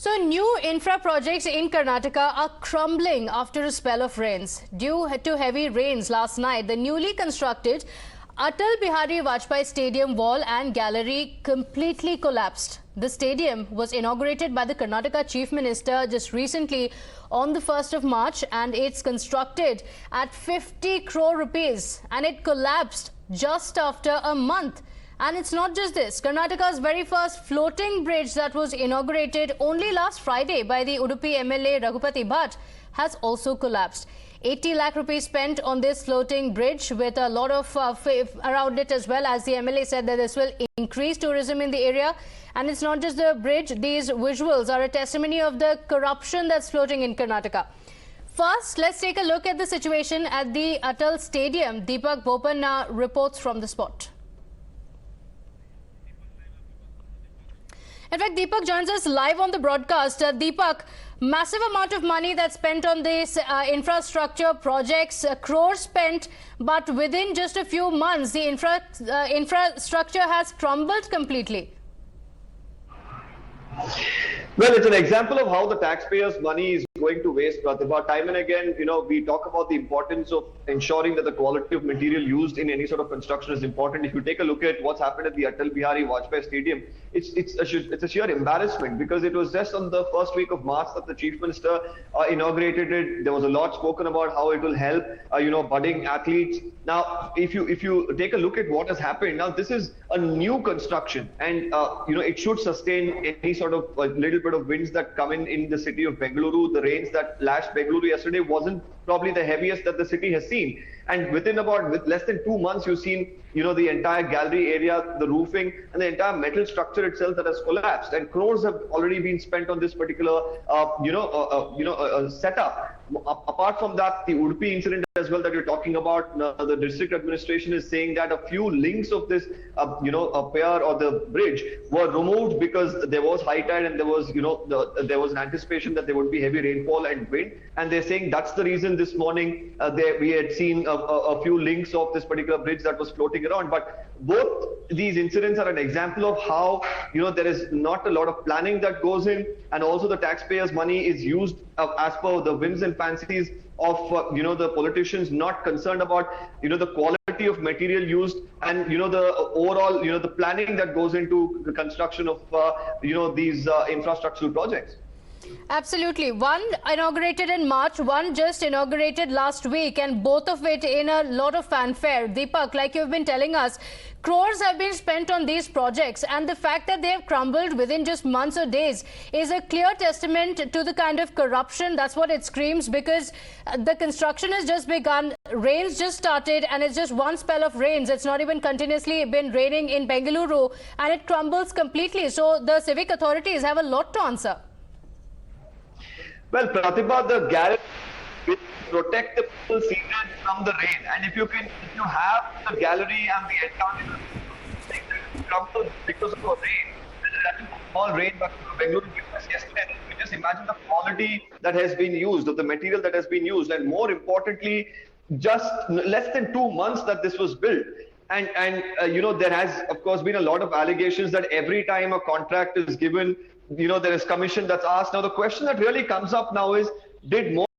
So new infra projects in Karnataka are crumbling after a spell of rains. Due to heavy rains last night, the newly constructed Atal Bihari Vajpayee Stadium wall and gallery completely collapsed. The stadium was inaugurated by the Karnataka Chief Minister just recently on the 1st of March, and it's constructed at 50 crore rupees, and it collapsed just after a month. And it's not just this. Karnataka's very first floating bridge that was inaugurated only last Friday by the Udupi MLA Raghupati Bhatt has also collapsed. 80 lakh rupees spent on this floating bridge with a lot of faith around it, as well as the MLA said that this will increase tourism in the area. And it's not just the bridge. These visuals are a testimony of the corruption that's floating in Karnataka. First, let's take a look at the situation at the Atal Stadium. Deepak Bopan reports from the spot. In fact, Deepak joins us live on the broadcast. Deepak, massive amount of money that's spent on this infrastructure projects, crores spent, but within just a few months, the infrastructure has crumbled completely. Well, it's an example of how the taxpayers' money is going to waste, Pratibha. Time and again, we talk about the importance of ensuring that the quality of material used in any sort of construction is important. If you take a look at what's happened at the Atal Bihari Vajpayee Stadium, it's a sheer embarrassment, because it was just on the first week of March that the Chief Minister inaugurated it. There was a lot spoken about how it will help, budding athletes. Now, if you take a look at what has happened, now this is a new construction, and it should sustain any sort of little bit of winds that come in the city of Bengaluru. The rains that lashed Bengaluru yesterday wasn't probably the heaviest that the city has seen, and with less than 2 months, you've seen the entire gallery area, the roofing, and the entire metal structure itself that has collapsed. And crores have already been spent on this particular setup. Apart from that, the Udupi incident as well that you're talking about, the district administration is saying that a few links of this pier or the bridge were removed because there was high tide, and there was there was an anticipation that there would be heavy rainfall and wind, and they're saying that's the reason this morning we had seen a few links of this particular bridge that was floating around. But both these incidents are an example of how there is not a lot of planning that goes in, and also the taxpayers' money is used as per the whims and fancies of the politicians, not concerned about the quality of material used, and the overall the planning that goes into the construction of these infrastructural projects. Absolutely. One inaugurated in March, one just inaugurated last week, and both of it in a lot of fanfare. Deepak, like you've been telling us, crores have been spent on these projects, and the fact that they have crumbled within just months or days is a clear testament to the kind of corruption. That's what it screams, because the construction has just begun, rains just started, and it's just one spell of rains. It's not even continuously been raining in Bengaluru, and it crumbles completely. So the civic authorities have a lot to answer. Well, Pratibha, the gallery will protect the people seated from the rain, and if you have the gallery and the entire crumble because of a rain, a small rain, but Bengaluru witnessed yesterday. You just imagine the quality that has been used, of the material that has been used, and more importantly, just less than 2 months that this was built. And there has, of course, been a lot of allegations that every time a contract is given, there is commission that's asked. Now, the question that really comes up now is, did more